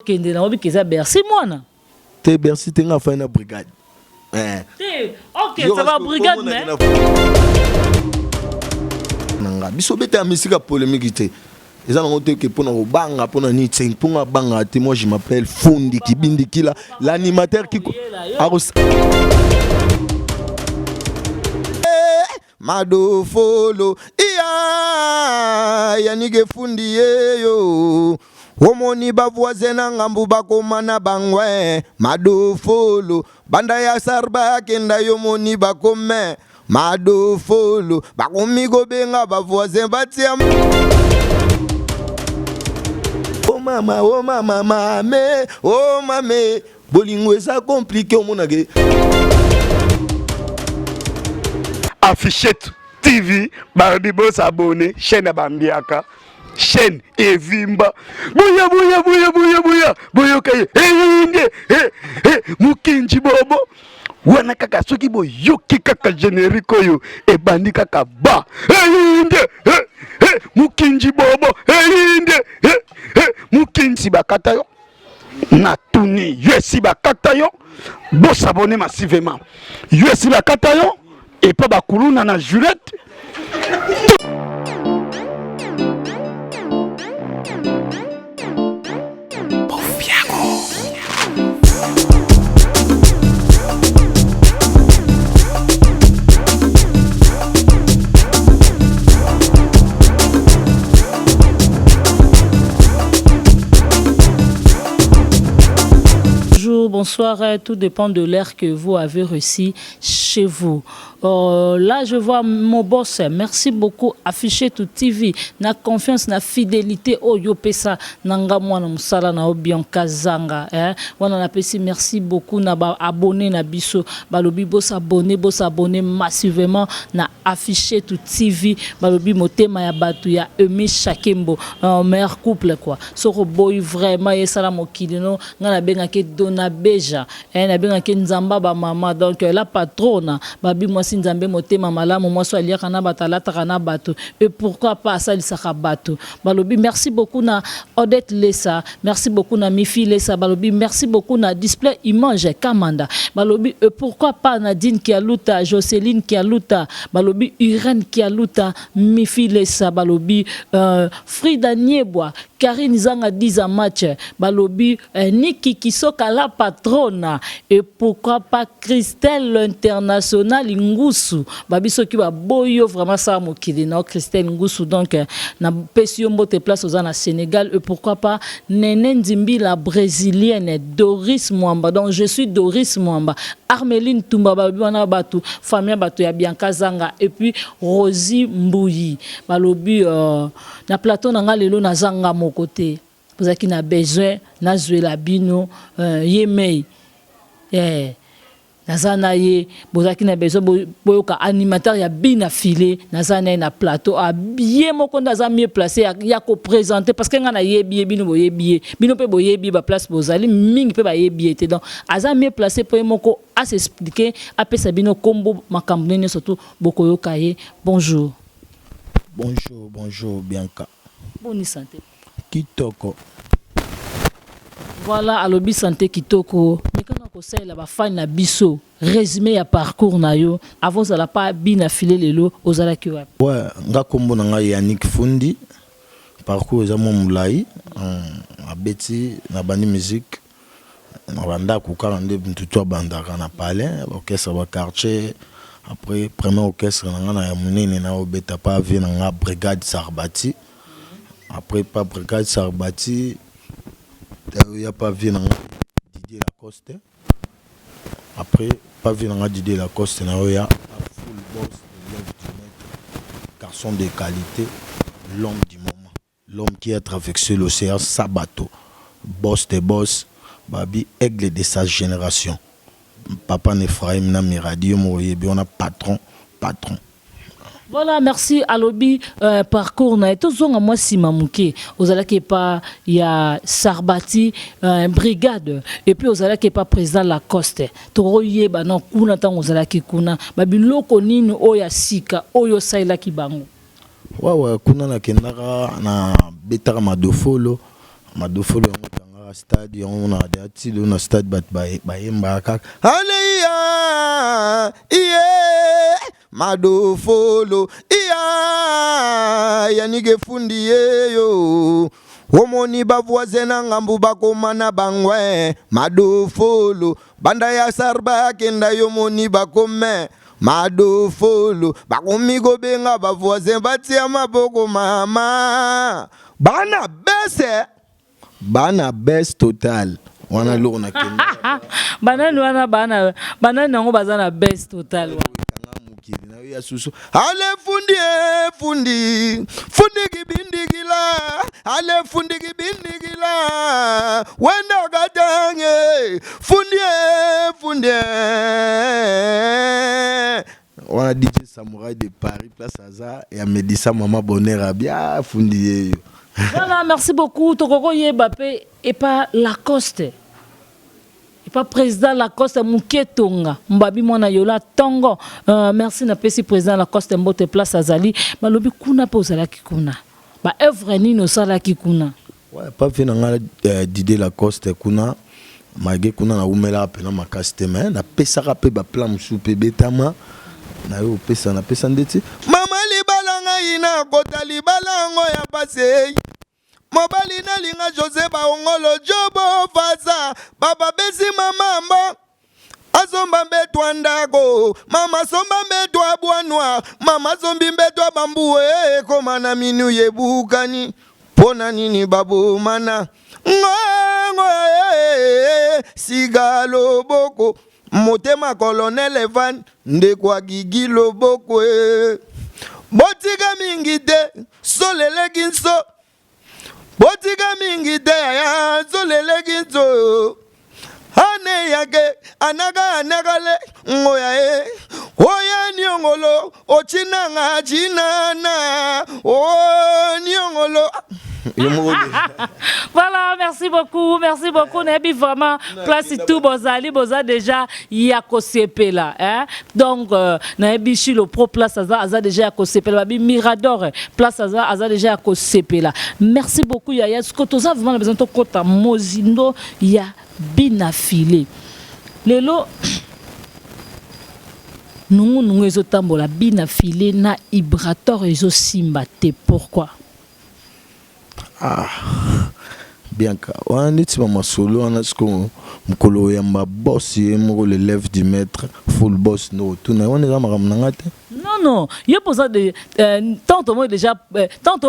kende na obi keza Bercy mwana. Te Bercy tenga fa na brigade. OK, ça va brigade mais. Nanga biso beta misika polémique te. Ils ont noté que pour nous banga pour nous niteng pour nous banga te moi je m'appelle Fundi Kibindi Kila l'animateur qui Mado follow iya yanige Fundi yo Omoni ba voisin ngambu bakomana bangwe Mado follow banda ya sarba kenda yo moni bakome Mado follow bakomigo benga ba voisin batia Oh mama mame oh mame bolingo ça compliqué au monage Affichette TV Barbie boss abonné chaîne Bambiaka chaîne Evimba boya kaye mukinji bobo wana kaka soki bo yoki kaka générique oyo ebandi kaka ba mukinji bobo mukinji bakata yo na tuni yesi bakata yo bo s'abonner massivement yesi bakata yo et pas bakuluna na Juliette. Bonsoir, tout dépend de l'air que vous avez reçu chez vous. Là, je vois mon boss. Merci beaucoup. Affiché tout TV. Na confiance, na fidélité. Oh, yo pesa. Nanga mwana musala na obion kazanga. Wana na pesi merci beaucoup. Na ba abonné na biso. Balobi boss abonné massivement. Na affiché tout TV. Balobi motema ya batu ya Emi Shakembo. Meilleur couple quoi. Soko boy vraiment yesala mokilino. Ngana benga ke dona beja. Na benga ke nzamba ba mama. Donc la patronne. Babi moi Nzambe motema malamu moi so aliaka na batalata kana bato et pourquoi pas ça lisaka bato balobi merci beaucoup na Odette Lessa merci beaucoup na Mifi Lessa balobi merci beaucoup na display image Kamanda balobi et pourquoi pas Nadine Kialuta Jocelyne Kialuta balobi Irène Kialuta Mifi Lessa balobi Frida Nieboa Karine Zanga 10 match balobi Niki Kisoka la patronne et pourquoi pas Christelle l'international Ngusu babiso ki ba boyo vraiment ça mokili na Christelle Ngusu donc na pesio mbote place aux na Sénégal et pourquoi pas Nene Nzimbi la brésilienne Doris Mwamba donc je suis Doris Mwamba Armeline Tumba babi wana batu famille batu ya Bianca Zanga et puis Rosie Mbouyi balobi na plateau na lelo na Zanga mon côté vous avez qui na besoin na zuela bino yemei nazana ye bozaki na besoin boyoka animateur ya bina filé nazana na plateau a bien moko ndaza mieux placé ya ko présenter parce que ngana yebi bino boyebi bino pe boyebi ba place bozali mingi pe ba yebi té donc aza mieux placé pour moko à s'expliquer a pesa bino kombo makambo nene surtout bokoyoka ye bonjour Bianca bonne santé kitoko voilà alobi santé kitoko mikana ko sala ba fan na biso résumé ya parcours na yo avant ça la pas bina filé lelo ozala ki wa ouais nga kombo na nga Yannick Fundi parcours za mo mulai abeti na bandi musique na banda ko 42 mtuto banda kana pale orchestre ba quartier après premier orchestre na ya munene na obeta pa vie na nga brigade Sarbati après pas brigade Sarbati il y a pas vu Didier Lacoste après pas vu Didier Lacoste na ya full boss de l'œuvre du maître garçon de qualité l'homme du moment l'homme qui a traversé l'océan Sabato boss de boss babi aigle de sa génération papa Nephraim na Miradi moyebi on a patron voilà merci alobi parcours na to zonga moi simamuke ozala ke pa ya Sarbati brigade et puis ozala ke pa président Lacoste to yeba na kuna tango ozala ke kuna babiloko nini oya sika oyo saila ki bango ouais kuna na kendaka na betaka madofolo ngotanga à stade on a des atiles on a stade bat bayemba kaka aleya iye mado folo iya yanige fundi yo omoni bavoise na ngambu bakomana bangwe mado folo banda ya sarba kenda yo moni bakome mado folo bakomigo benga bavoise batia maboko mama bana best total wana lo na kenda banani wana banani nango bazana best total na ya susu ale fundi kibindigila ale fundi kibindigila wenda gadange fundi wana DJ Samouraï de Paris place Aza et à Médissa Maman Bonheur bien fundi. Voilà, merci beaucoup. Tokoko Yebapé et pas Lacoste. Et pas président Lacoste Mouketonga. Mbabi Mwana Yola Tongo. Merci na pesi président Lacoste Mbote place Azali. Malobi kuna pa osala kikuna. Ba œuvre ni no sala kikuna. Ouais, pas fait nanga Didier Lacoste kuna. Mage kuna na umela apena makasite mais na pesa rapé ba plan musupe betama. Na yo pesa na pesa ndeti. Mama libalanga ina kota libalango ya pasei. Mobali na linga Jose Baongolo Jobo Faza Baba Besi Mamamba Azomba mbetwa ndago Mama somba mbetwa bwanwa Mama zombi mbetwa bambuwe Komana minu yebukani Pona nini babu mana Sigalo boko Motema Colonel Evan Ndekwa gigi loboko Botiga mingite Solele ginso Botiga mingi te ya zolele ginzo Hane yake anagale ngoya Oya niongolo ochinanga chinana niongolo. Voilà, merci beaucoup Nebi vraiment place tout bozali boza déjà yako sepela hein. Donc Nebi Chilo pro place aza déjà yako sepela bi Mirador place aza déjà yako sepela. Merci beaucoup Yaya Skotoza vraiment besoin de kota mozindo ya binafile. Lelo nous ezo tambola binafile na Ibrator ezo simba te pourquoi? Ah, bien que on est sur ma solo, on a ce qu'on mkolo yamba boss yemo l'élève du maître full boss no tout na on est là maramnangate. Non, il pose de tant au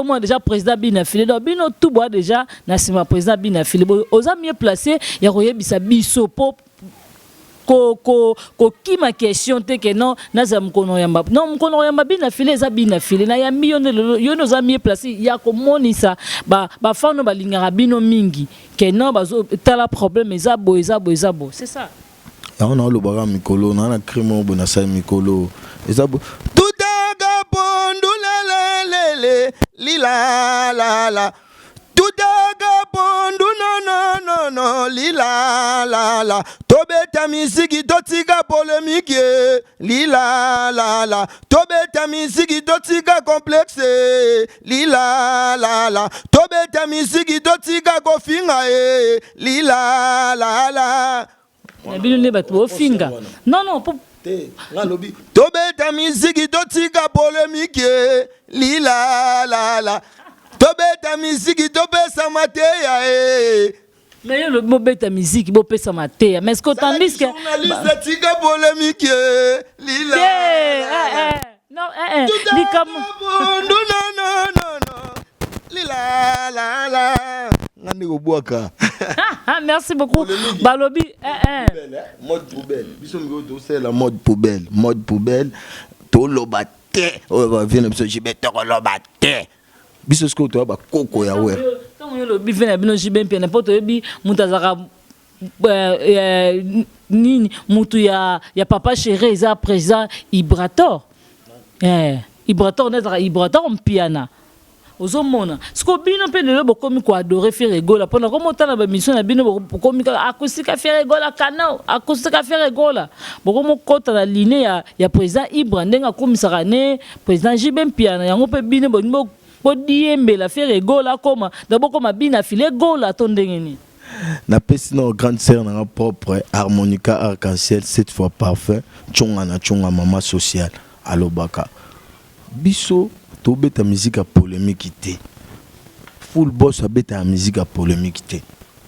moins déjà président binafile donc bino tout bois déjà na sima président binafile oza mieux placé ya royebisa biso pop ko kima question te que non naza mkono yamba non mkono yamba binafile za binafile na yambi yono za mieux placé ya ko monisa ba fano balingara bino mingi que non bazo tala problème ezabo c'est ça. Ya on a le baga mikolo na na crime bona sa mikolo ezabo tutaga pondu lele lila la Tutaga pondu no lila la Tobeta misiki totika polémique lila la Tobeta misiki totika complexe lila la Tobeta misiki totika kofinga lila la Bino ne batu ofinga non Tobeta misiki totika polémique lila la Tobeta musique topesa mateya mais le mot beta musique bo pesa mateya mais ce que tandis que journaliste tika polémique lila non ni comme non lila la ngani obwaka. Merci beaucoup balobi mode poubelle biso mgo to c'est la mode poubelle to lobate o va venir biso jibeto lobate biso sko to ba koko ya we tant yo bi vena bino jibe mpia n'importe bi mutazaka nini mutu ya papa chéri za présent Ibrator Ibrator nezaka Ibrator mpiana ozomona sko bino pe lelo bokomi ko adorer faire rigola pona ko motana ba mission na bino bokomi akusika faire rigola kanao akusika faire rigola bokomo kota na ligne ya président Ibra ndenga komisaka ne président jibe mpiana yango pe bino bo diembe la faire gola koma d'abord comme bina filé gola tondengeni Na pesi na grande sœur na propre harmonica arc-en-ciel 7 fois parfait chonga na chonga mama social alobaka biso to beta musique à polémique té full boss beta musique à polémique té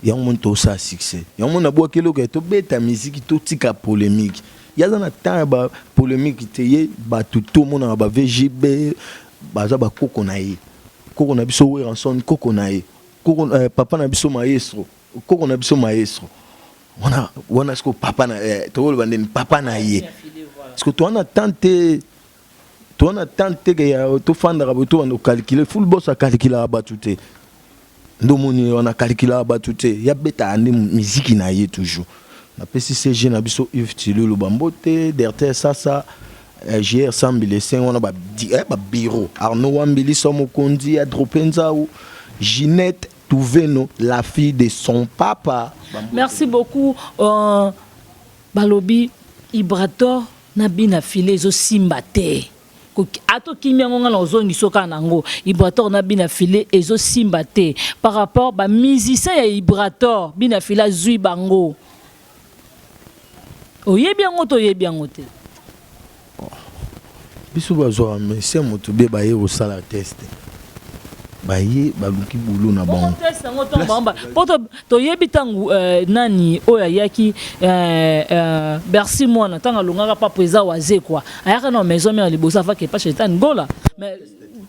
ya mon to sa succès ya mon na boakelo ke to beta musique to tika polémique ya za na temps ba polémique té ye ba tout mon na ba VGB ba za ba koko na ye koko na biso we ranson koko na ye koko papa na biso maestro koko na biso maestro wana sko papa na to le papa na ye parce que toi on a tenté que ya to fanda ka to on calculer full boss a calculer abatute ndomoni on a calculer abatute ya beta andi musique na ye toujours na PCG na biso Yves Tilulu Bambote derrière ça JR Sambile c'est on a ba bureau Arnaud Wambili Somokondi Adropenza ou Ginette Touveno, la fille de son papa. Merci beaucoup. Balobi, Ibrator, Nabina File, zo simbate. Ato kimia ngonga na ozongi soka nango. Ibrator Nabina File, ezo simbate. Par rapport ba musicien ya Ibrator, Bina Fila zui bango. Oyebi yango to yebi yango te. Biso bazo mais c'est moto be ba ye au sala test. Baye baluki boulot na bon test ngo to bamba poto to yebi tangu nani oya yaki Bercy mwana tanga lungaka pa président waze quoi ayaka na maison mère libosa fa ke pa chetane gola mais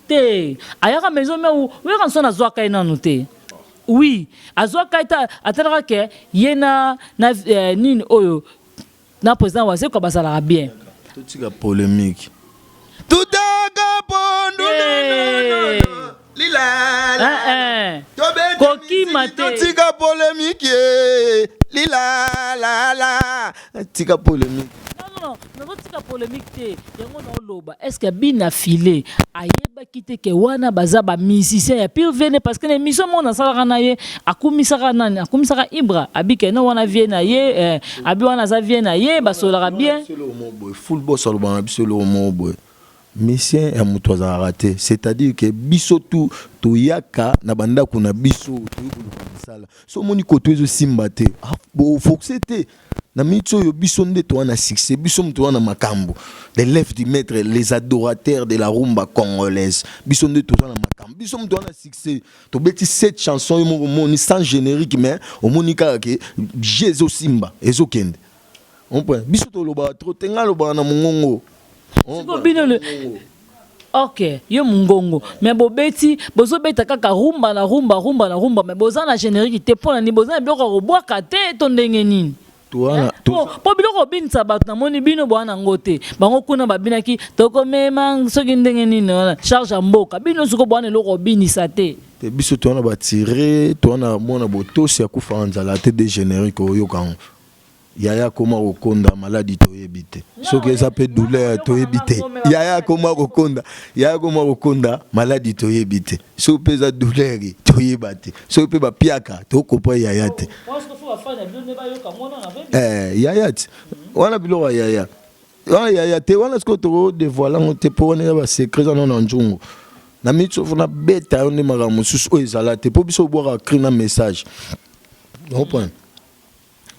te ayaka maison mère we kan sona zwa kai nanu te oui azwa kai ta atara ke yena na nini oyo na président waze quoi basala bien tout tika polémique tout agabondo Lila Koki mate tika polémique lila la la tika polémique non tika polémique te yango na loba est-ce que bina filé ayeba kite ke wana baza ba musicien ya pire vene parce que l'émission mona sala na ye akumisaka nani akumisaka Ibra abike no wana vie na ye abi wana za vie na ye basola bien full boss au ban biso le mobo mission ya muto za raté c'est-à-dire que biso tout to yaka na banda kuna biso to sala so moni ko to simbate bo foxete na mitso yo biso nde to na succès biso mto na makambo les lèvres du maître les adorateurs de la rumba congolaise biso nde to na makambo biso mto na succès to beti cette chanson yo moni sans générique mais au monika ke Jésus simba ezokende on point biso to loba trop tenga loba na mongongo. Ok, yo mungongo. Mais bobeti, bozo beta kaka rumba na rumba, mais boza na générique te pona ni boza biloko roboa kate to ndenge nini. Toi po biloko binsa bat na moni bino bwana ngote. Bango kuna babinaki toko mema soki ndenge nini wana charge mboka. Bino suko bwana loko binisa te. Te biso to na ba tirer, to na mona botosi ya kufa nzala te de générique oyo kan. Yaya koma okonda maladie to yebite so que ça peut douleur to yebite yaya koma okonda maladie to yebite so pesa douleur to yebate so pe ba piaka to kopa yaya te yaya te wana bilo yaya te wana sko to dévoiler on te pone ba secret na njungu na mitso fona beta on mara mususu o ezala te po biso boka krina message on point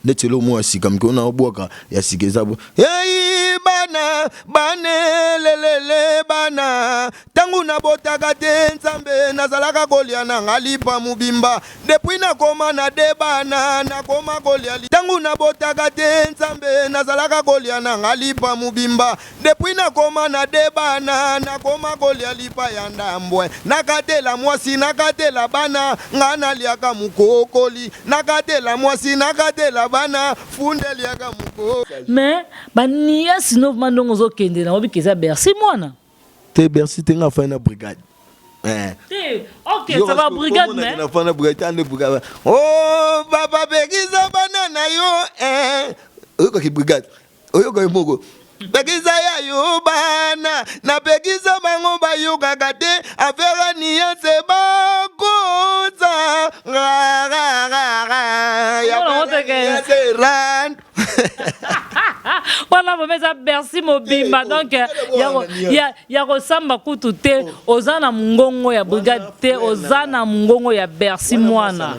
netelo mo asika mko na obwaka ya sikeza hey bana banelelele bana tangu na botaka te nzambe nazalaka kolia na ngalipa mubimba depuis na koma na de bana na koma kolia tangu na botaka te nzambe nazalaka kolia na ngalipa mubimba depuis na koma na de bana na koma kolia lipa ya ndambwe nakatela mwasi nakatela bana ngana liaka mukokoli nakatela mwasi nakatela bana fundeli yaka muko mais bania sino mandongo zo kende na obikeza Bercy mwana te Bercy tenga fa na brigade te OK ça va brigade mais na fa na brigade oh baba begiza bana na yo oyo ki brigade oyo ko moko begiza ya yo bana na begiza bango ba yo kakate afera ni yase bakoza ran voilà vous mettez Bercy mobimba donc ya kosamba kutu te ozana mungongo ya brigade te ozana mungongo ya Bercy mwana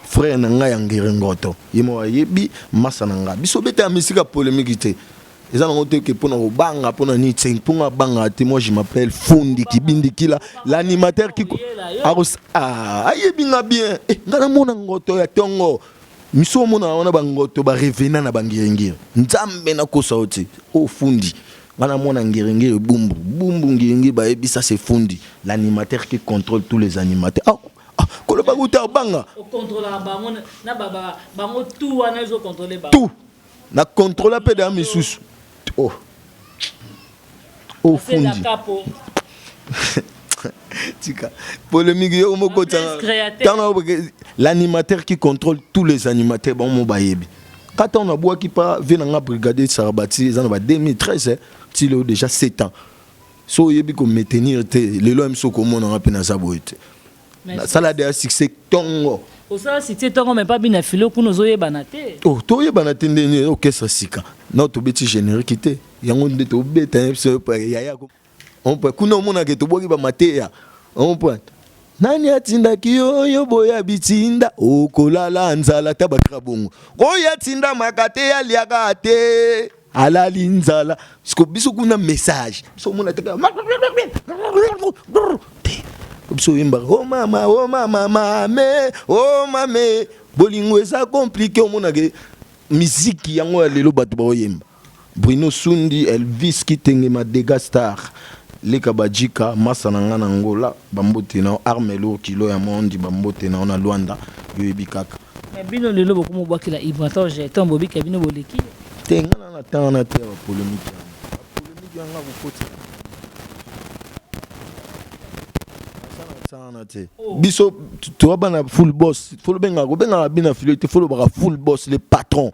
frère nanga yangere ngoto yemo yebi masa nanga biso beta misika polémique te eza na ngote ke pona obanga pona ni tseng pona banga te. Moi je m'appelle Fundi Kibindi Kila, l'animateur qui ayebi nga bien ngana mona ngoto ya tongo miso mona wana bangoto ba revena na bangirengire nzambe na kosa oti o Fundi ngana mona ngirengire bumbu ngirengire ba yebi ça c'est Fundi, l'animateur qui contrôle tous les animateurs. Kolo baguta banga o contrôle bango na baba bango tout wana zo contrôler ba tout na contrôler pe da misusu. Oh Fundi tika polémique yo moko l'animateur qui contrôle tous les animateurs bon mo bayebi quand on a bois qui pas venanga brigader Sarabati ça va 2013 ti le déjà 7 ans so yebi ko maintenir te le lo mso ko mona ngapi na saboite ça la de succès tongo o ça c'était tongo mais pas bien filo kuno zo yebana te oh to yebana te ndeni orchestre sika notre petit générique te yango nde to beta yaya ko on peut kuna mona ke to boki ba mateya on peut nani atindaki yo boya bitinda okolala nzala tabakrabongo oya tinda makate ya liaka te alali nzala siko biso kuna message so mona taka biso yimba oh mama mame oh mame bolingo eza compliqué mona ke musique yango lelo bato ba yimba Bruno Sundi Elvis Kitengema Degastar Leka Bajika Masananga na Angola bambote na Armelo kilo ya mondi bambote na Luanda yoyebi kaka mais bino lelo boko mo bakila Ibrahim j'ai tombo bika bino boleki tengana na tana te polémique yanga bokoti sana te biso to bana full boss full benga go benga bina filete full baka full boss les patrons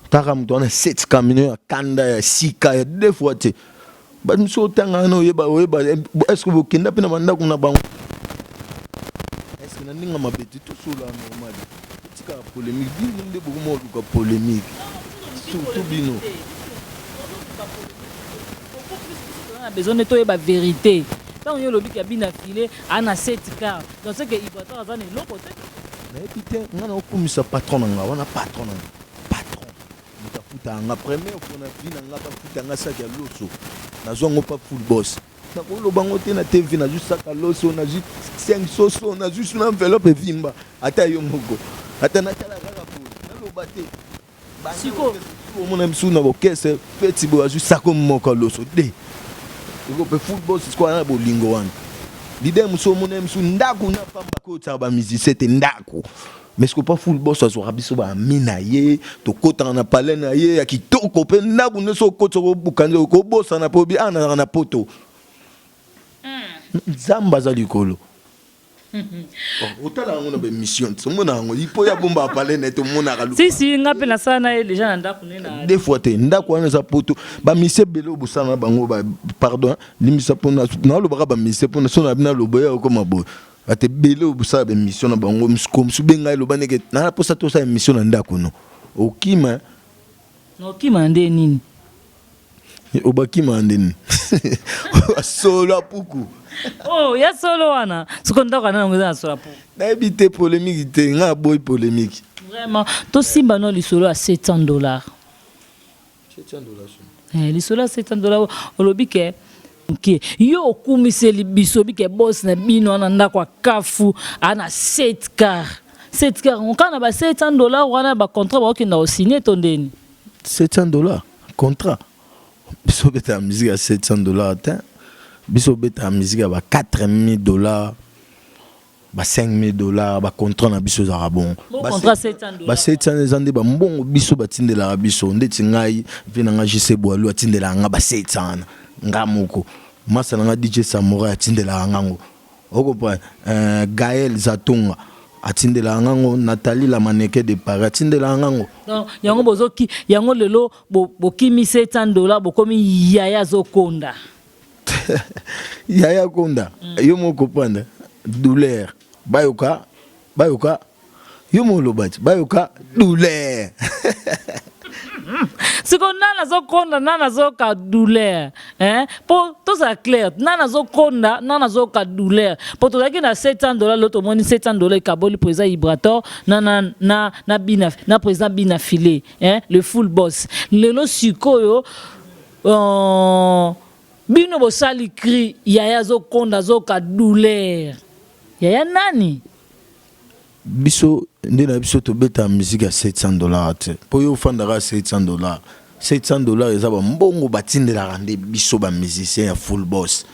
taram dona 7 camions ya kanda ya sika ya deux fois te ba nso tanga no yeba est-ce que vous kenda pena banda kuna bango est-ce que ndinga mabeti tout solo normal tika polémique binde beaucoup mo luka polémique surtout bino on a besoin de toi ba vérité tant yo lobi ka bina filé ana 7 car donc c'est que il va t'en donner l'autre côté mais putain ngana okumisa patron nga wana patron nga première fois na vie nga ba futa nga saki ya loso nazongo pa full boss na ko bango te na TV na juste saka loso na juste 5 soso na juste na enveloppe vimba ata yo moko ata na kala kala po na lo bate siko o mona msuna bo kese petit bo juste sako moko loso de ko pe full boss ko na bolingo wana l'idée muso mona msu ndaku na pamba ko tsaba musicien te ndaku mais ce que pas full boss azo rabiso ba minaye to kota na palais na ye ya kitoko pe ndaku ne so kota ko bukanje ko bossa na pobi ana na poto zamba za likolo otala ngona be mission so mona ngo ipo ya bomba palais na to mona ka si ngape na sana e déjà na ndaku nena des fois te ndaku ana za poto ba mission belo busana bango ba pardon limisa pona na lo ba mission pona so na bina lo boya ko mabo ate belo busa be mission na bango mskom subenga lo baneke na posa to sa mission na ndako no okima nde nini obakima ndeni solo puku oh ya solo wana sukonda kana ngoza solo puku na ebite polémique te nga boy polémique vraiment to simba no lisolo à $700 $700 lisolo à $700 olobike okay. Yo okumiseli biso bike boss na bino na ndako kafu ana 7 car on kana ba $700 wana ba contrat ba okenda o signer tondeni $700 contrat biso beta musique à $700 ta biso beta musique à $4000 ba $5000 ba contrat na biso za bon ba contrat $700 ba $700 ande ba mbongo biso batindela biso ndeti ngai vina nga JC Boalu atindela nga ba $700 ngamoko masa nga DJ Samoura atindela ngango okopa Gaël Zatonga atindela ngango Nathalie la mannequin de Paris atindela ngango donc yango bozoki yango lelo bokimi $700 bokomi yaya zokonda yaya konda yo moko panda douleur bayoka yo mo lobati bayoka douleur C'est qu'on a nazo konda na nazo ka douleur hein pour tout ça clair na nazo konda na nazo ka douleur pour tout ça qui na $700 l'autre monde $700 kaboli président Ibrator na bina na président bina filé hein le full boss lelo sikoyo bino bosali cri yaya zo konda zo ka douleur yaya nani biso ndena biso to beta musique à $700 te po yo fandara $700 eza ba mbongo batindela rande biso ba musicien ya full boss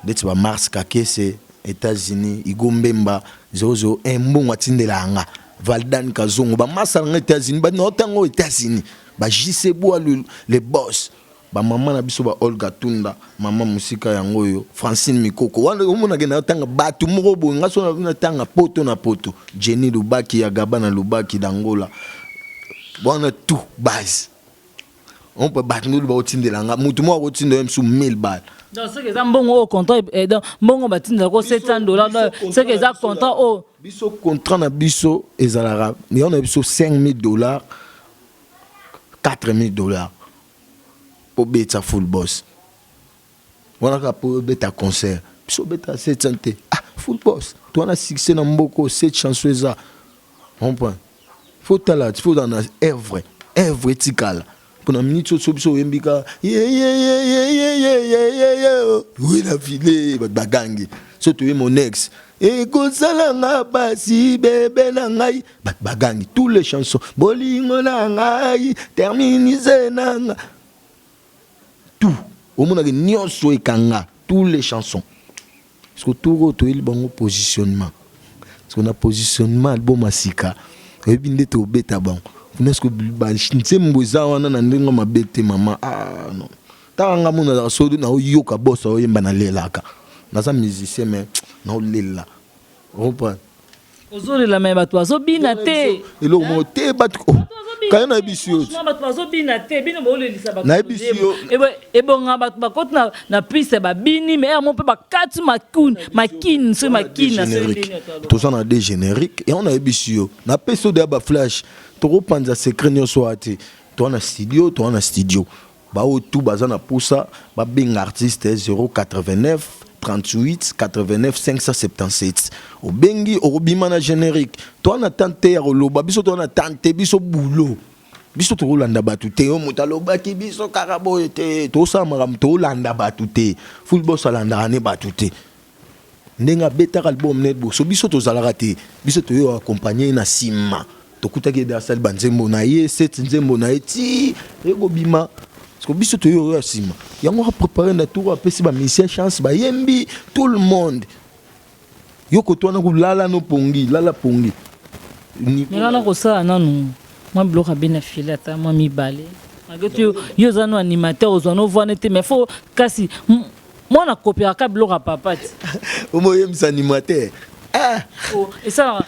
ndeti ba Mars Kakese États-Unis Igombemba 001 mbongo atindela anga Valdan Kazongo ba masala nga États-Unis ba notango États-Unis ba Jisebo le boss ba mama na biso ba Olga Tunda mama musika yango yo Francine Mikoko wana omona gena tanga batu moko bo ngaso na tanga poto na poto Jenny Lubaki ya Gabana Lubaki d'Angola bona tout base on peut battre nous ba otindela nga mutu mo otindela msu 1000 balles donc c'est que ça mbongo au contrat et donc mbongo batindela ko $700 c'est que ça contrat au biso contrat na biso ezalara ni on a biso $5000 $4000 pour beta full boss. Voilà pour beta concert. Biso beta 700. Ah, full boss. Toi on a succès dans mboko 7 chansons ça. On prend. Faut talent, faut dans œuvre éthicale. Pour une minute so biso yembika. Oui la filée bagangi. Surtout mon ex. Et kozalanga basi bébé na ngai bagangi tous les chansons. Bolingo na ngai terminize nanga. Tout au monde a nyonso ekanga tous les chansons parce que tout to il bon positionnement parce qu'on a positionnement album masika et puis ndete obeta bon est-ce que ba nsemboza wana na ndenga mabete mama ah non tanga mona za sodo na yoka boss oyemba na lelaka na za musicien mais na lela reprend ozolela me bato azobina te elo mo te bato quand na bisio bato azobina te bino bolelisa bato na bisio ebonga bato bakoti na piste babini mais mon pe bakati makine so makina tout ça na des génériques et on a bisio na peso de ba flash to repanza secret nyonso ate to na studio ba o tout bazana poussa ba bing artiste 089 38 89 577 au bengi au bimana générique toi na tante ya loba biso toi na tante biso boulot biso to landa batute o mutaloba ki biso karabo ete to sa maram to landa batute full boss landa ne batute ndenga beta album net bo so biso to zalaka te biso to yo accompagner na sima to kutaki da sal banzembo na ye set nzembo na eti ego bima parce que biso to yo sima yango a préparer na tour apesi ba mission chance ba yembi tout le monde yoko to na ko lala no pongi lala pongi ni lala ko sa nanu moi bloka bena filata moi mi balé mageto yo zano animateur ozano voanete mais faut kasi moi na copier ka bloka papa o moyem animateur ah et ça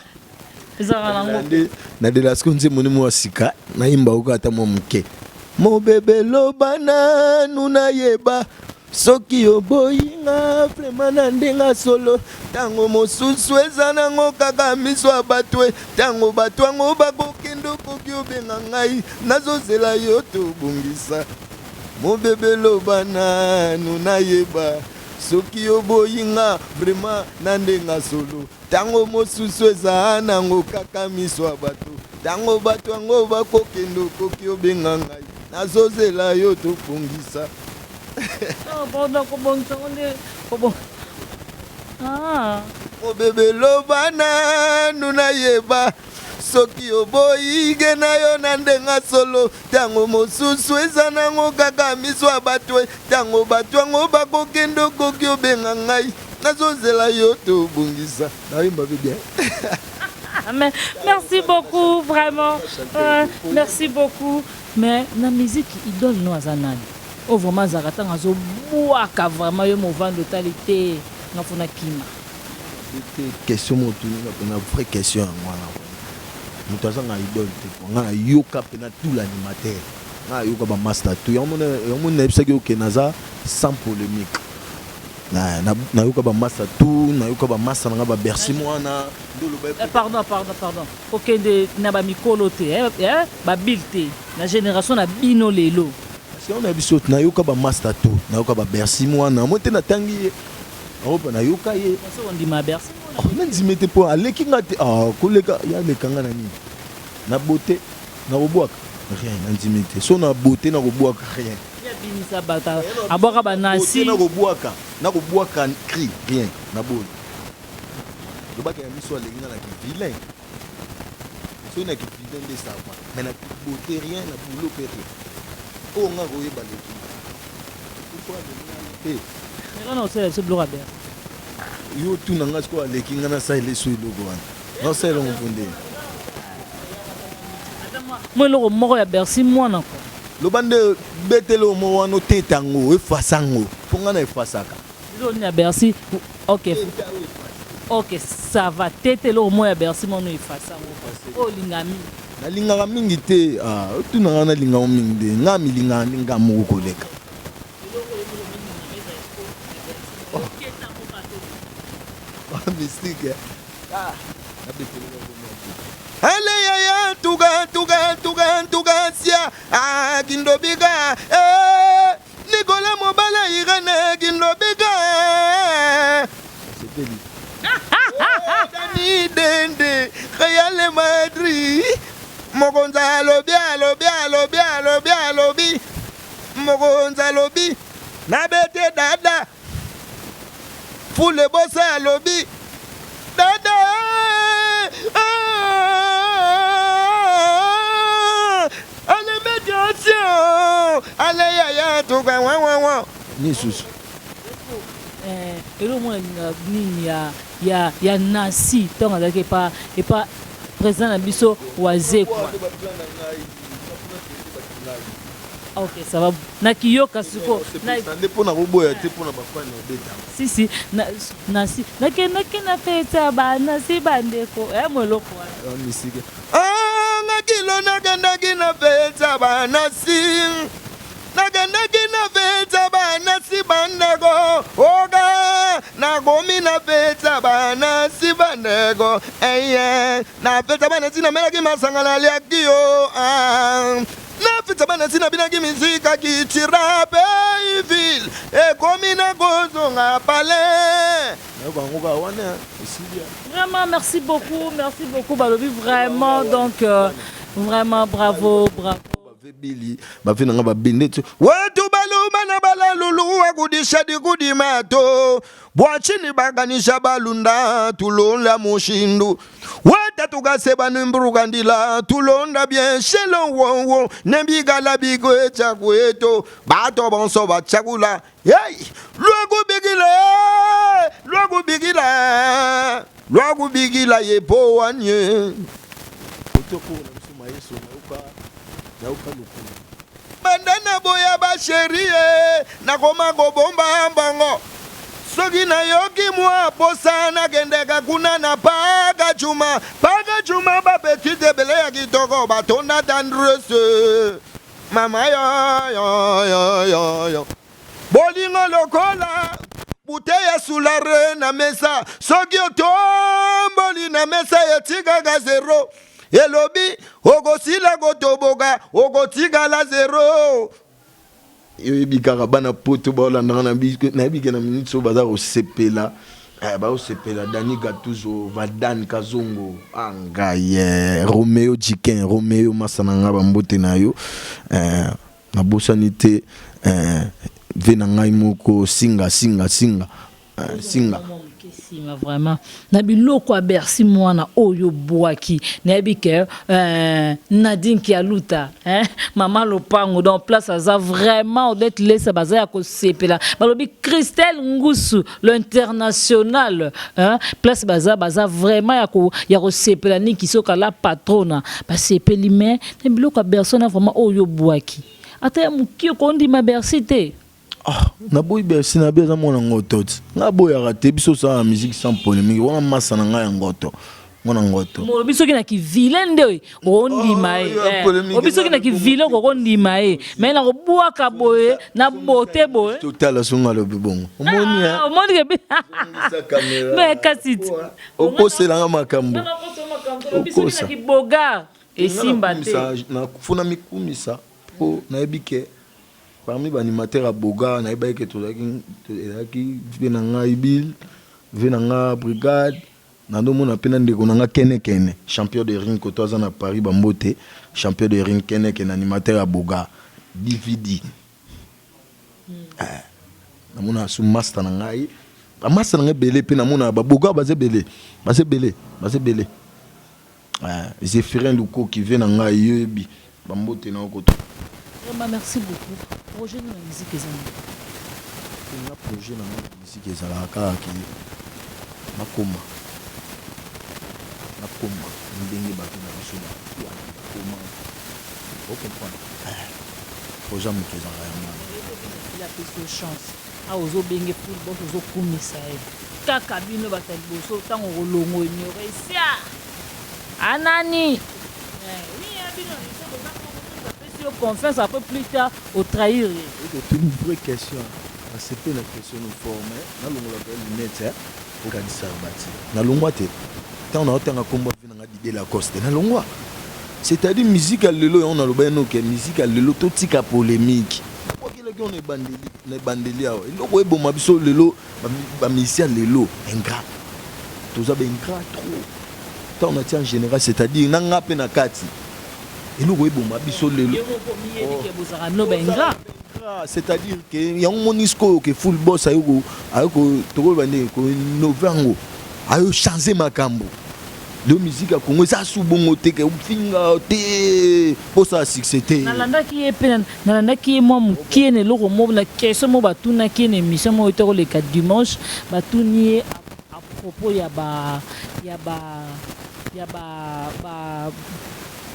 na de la seconde moni mo sika na imba ukata mo mke mo bebe lobana nuna yeba soki oboyinga vraiment na ndenga solo tango mosusu eza nango kaka miso ya bato tango bato yango bakokende koki obenga ngai nazozela yo tobongisa mo bebe lobana nuna yeba soki oboyinga vraiment na ndenga solo tango mosusu eza nango kaka miso ya bato tango bato yango bakokende koki obenga ngai nazozela yo tobongisa. O bebe lobana nuna yeba soki oboyige na yo na ndenga solo tango mosusu eza nango kaka miso ya bato tango bato yango bakokende koki obenga ngai nazozela yo tobongisa nayimba bien. Merci beaucoup vraiment merci beaucoup mais la musique idole no azanani o vraiment zakatanga zo boaka vraiment yo mouvant de talité ngafuna kima c'était question motu na vraie question ngwana mutu azanga idole te ngana yoka pena tout l'animateur na yoka ba master tout yomona ebisaki okenaza sans polémique na yoka ba master tout na yoka ba master nga ba bercy mwana pardon okende na ba mikolo te ba bilte La génération na bino lelo. Parce qu'on a biso na yoka ba master to, na yoka ba Bercy mwana, moi te na tangi. Opa na yoka ye. Parce qu'on dit ma Bercy. Même si mette pour aller kinga te koleka ya le kanga na nini. Na beauté, na robwaka rien, na intimité. So na beauté na robwaka rien. Ya binisa bata. Aboka ba nasi. Na robwaka cri rien, na boule. Le bac a mis sur les gens qui vilain. So na qui vilain de ça. Mais na beauté rien, na boulot pété. Oh on a royé baleki. Pourquoi le nana Mais là on sait ce bloc à Bercy. Yo tout nanga ko aleki ngana sa ile so ilogo wana. Non c'est long fondé. Moi le moko ya Bercy mwana ko. Le bande betelo mo wana tetango e fasango. Fongana e fasaka. Lo ni ya Bercy. OK. OK, ça va tete le mo ya Bercy mono e fasango. Oh lingami. Na lingaka mingi te tout nanga na lingaka mingi de. Ngami lingaka mo koleka. Mystique. Ale ya tuga sia kindobiga Nicolas Mobala irane kindobiga c'était lui. Dani dende Real Madrid Mogonza lobi Mogonza lobi na bete dada Foule bossa lobi dada allez médiation allez yaya tuka wa ni susu elo mo nini ya nasi tant azaki pas président na biso waze quoi. OK, ça va. Na kiyoka siko. Na ndepona roboya te pona bafani obeta. Si nasi. Na feta ba nasi bandeko. Moloko wana. Misike. Ngakilo na feta ba nasi. Na feta ba nasi bandeko. Oga na gomi na feta ba nasi bandeko. Na feta ba nasi na melaki masangala liakio. Na fita bana sina binaki mizika kitira Bayville e komina gozo nga palais. Vraiment merci beaucoup Balobi vraiment donc vraiment bravo. Billy bafina nga babinde watu baluma na balalulu wakudisha dikudi mato bwachini baganisha balunda tulonda mushindu wata tukaseba nimburuka ndila tulonda bienshelo wowo nembigala bigwecha kweto bato bonso bachakula hey lwagu bigila yepo wanye otoko na msuma Yesu na bandana boya basherie na koma gobomba mbongo soki na yoki mwa posa na gendeka kuna na paga chuma ba petite bele ya kitoko batonda tendresse mama yo bolingo lokola buteya sulare na mesa soki otomboli na mesa yetikaka zero elobi okosila kotoboka okotikala zero ebikaka bana poto baolandaka nayebike na minute so baza kosepela baosepela Dani Gattuso Vadan Kazongo angaye Romeo Jiken Romeo masananga bambote na yo nabosani te ve na ngai moko singa vraiment na biloko a Bercy mwana oyo boaki na bike Nadine Kialuta maman Lopango dans place aza vraiment d'être laissé baza ya ko sepela balobi Christelle Ngusu l'international place baza vraiment ya ko sepela ni kisoka la patrona ba sepeli mais na biloko a Bercy na vraiment oyo boaki ata mukio kondi ma Bercy te. Na boy Bercy na beza mona ngoto na boy arate biso sa musique sans polémique wana masa na nga ngoto mona ngoto mo biso kina ki vilain de ondi mai o biso kina ki vilain ko ondi mai mais na ko buaka boye na bote boye total sunga lo bibongo omoni o moni ke mais kasit o kosela nga makambo o biso kina ki boga Et Simbate. Fona mikumisa po na ebike. Parmi les animateurs à Boga, na ebike tozaki venanga Ibil, venanga Brigade, na ndo mona pena ndeko nanga Kene, champion de ring kotoza na Paris Bambote, champion de ring Kene animateur à Boga, DVD. Na mona su master na ngai. Ba master na belé pe na mona ba Boga bazé belé. Zéphirin Luko qui vient dans la yebi, Bambote na koto. Merci beaucoup. Projet de la musique est un projet de la musique est un nakoma. Ndenge bato na biso nakoma. Vous comprenez? Projet muke za ngayama. Il a plus de chance. A ozo benge football ozo kumisa e. Kaka bino batali boso tango rolongo ignorer sia. Anani. Oui, abino c'est confiance après plus tard au trahir. C'est une vraie question. C'est pas une question de forme. Na longo la lunette pour gagner ça bâti. Na longo te. Tant on a autant à combat venanga d'idée la coste. Na longo. C'est-à-dire musique à lelo on a le ben que musique à lelo tout tika polémique. Quoi qu'il on est bandeli awa. Il logo bon mabiso lelo ba musicien lelo ingrat. Tous ab ingrat trop. Tant on a en général c'est-à-dire nanga pe na kati. Et nous voyons biso lelo. C'est-à-dire que y a un monisco que full boss ayoko toko bande ko novango ayo changer makambo. Le musique a Congo ça sous bongo te que finga te pour ça succès. Nalanda qui est peine nalanda qui est moi qui est le romo na question mo batuna qui est émission mo to le 4 dimanche batuni à propos ya ba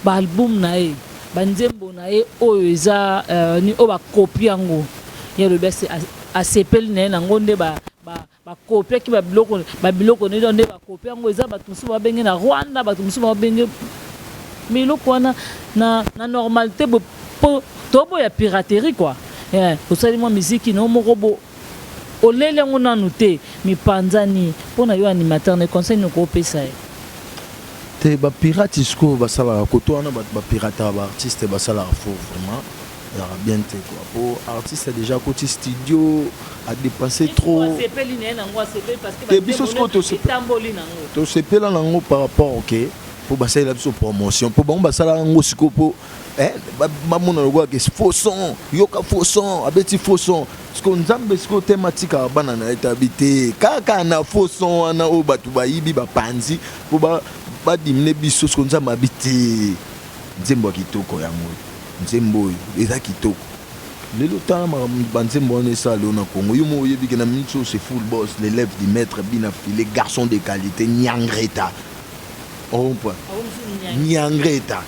album na e banzembo na e oyo eza ni o ba copie yango ya le best a sepel na ngonde ba copie ki ba biloko ne donde ba copie yango eza ba tusu ba benge na Rwanda ba tusu ba benge miloko na normalité po tobo ya piraterie quoi au sali moi musique no moko bo olele ngona nuté mi panzani pona yo animateur ne conseil no ko pesa te ba pirate isko ba sala koto wana ba pirate ba artiste ba sala faux vraiment ça va bien te quoi pour artiste déjà côté studio a dépensé trop te biso sko to se pela nango par rapport OK pour ba sala biso promotion pour ba sala ngo siko po ba mona logo que faux son yoka faux son abeti faux son sko nzambe sko thématique bana na etabité kaka na faux son ana o batu ba yibi ba panzi pour ba dimine biso ce qu'on a habité nzembo kitoko ya moyo nzembo eza kitoko lelo tala banzembo on ça le na Congo yo mo yebi que na minso c'est full boss l'élève du maître bina filé garçon de qualité Nyangreta on point Nyangreta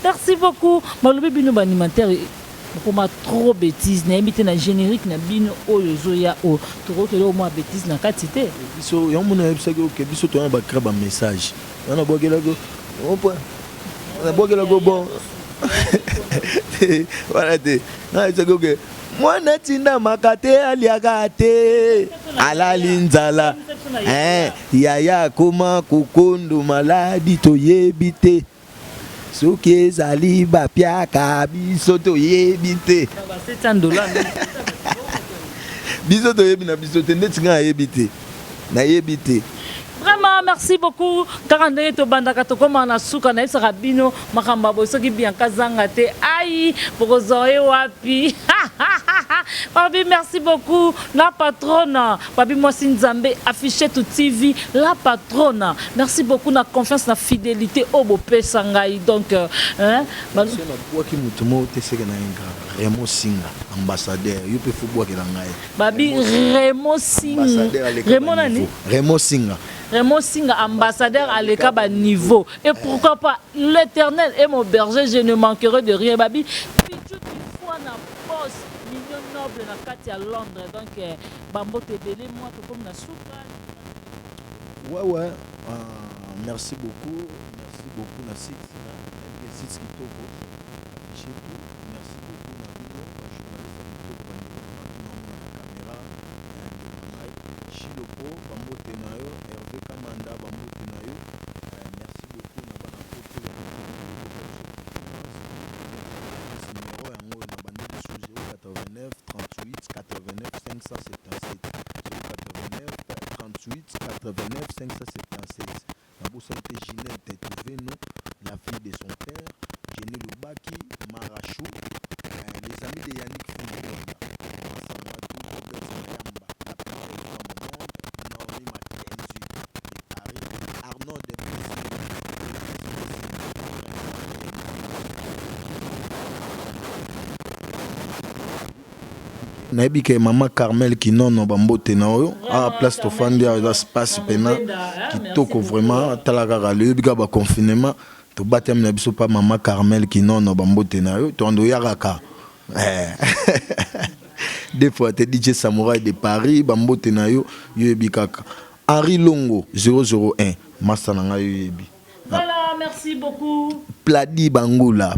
merci beaucoup malobi bino animateur pour ma trop bêtise na invité na générique na bino oyo zoya o trop que le moi bêtise na quantité biso ya mona ebisa que biso to ba créer ba message on a boqué là go on point on a boqué là go bon voilà te na c'est que moi na tinda makate aliagate alalinzala yaya koma kukundu maladi to yebite soki ezali bapiaka biso toyebi te biso toyebi na biso te ndeti nga ayebi te nayebi te. Vraiment, merci beaucoup. Car on est au bandakato comme on a souka na isa rabino makamba boso ki bien kazanga te aïe pour zoé wapi. Papi, merci beaucoup. La patronne, Papi Mwasi Nzambe, affiché tout TV, la patronne. Merci beaucoup, na confiance, na fidélité au beau Sangai. Donc, hein, Remo Singa, ambassadeur, you peux football qui l'angaye. Babi Remo Singa, Remo Singa. Remo Singa, ambassadeur à l'écart niveau. Et pourquoi pas l'Éternel est mon berger, je ne manquerai de rien. Babi, puis tout une fois na poste. Noble na kati à Londres donc bambo te belé moi comme na souka. Ouais merci beaucoup na site qui toko merci beaucoup na Chapeau, Bambote Nayo, Hervé Kamanda, Bambote Nayo. Merci beaucoup, Nabana Koto. Numéro yango na bande sous 089 38 89 577 089 38 89 577. Naboussa était Ginette Touveno, la fille de son père, Jenny Lubaki, Marachou, les amis de Yannick Foumou. Arnaud de nayebi ke mama Carmel Kinono Bambote na oyo a place tofandi a espace pena kitoko vraiment talaka kale bika ba confinement to batem na biso pa mama Carmel Kinono Bambote na oyo to ando yaraka des fois te DJ Samouraï de Paris Bambote na yo yebi kaka Henri Longo 001 massa na nga yebi. Voilà, merci beaucoup. Pladi Bangula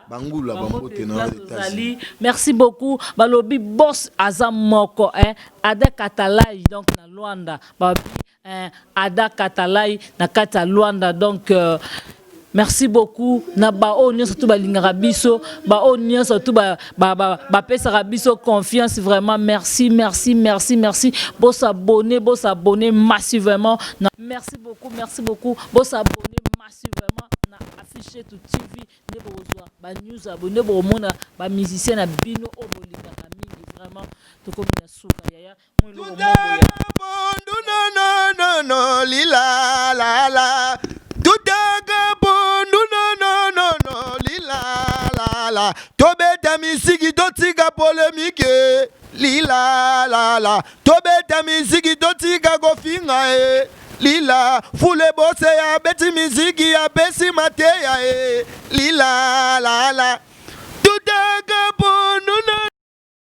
Bangula Bambote na États-Unis. Merci beaucoup. Balobi boss Azam Moko Ada Katalai donc na Luanda. Babi Ada Katalai na kata Luanda donc merci beaucoup. Na ba onyo surtout ba lingara biso, ba onyo surtout ba pesa biso confiance vraiment merci. Boss abonner massivement. Merci beaucoup. Boss abonner massivement na afficher tout TV ne bozwa ba news abonner bo mona ba musicien na bino obolinga mingi vraiment to comme na suka yaya moi lo no lila la tudaga bondu no lila la tobeta misiki totika polémique lila la tobeta misiki totika gofinga lila fule bose ya beti miziki ya besi mateya lila la tudaga bondu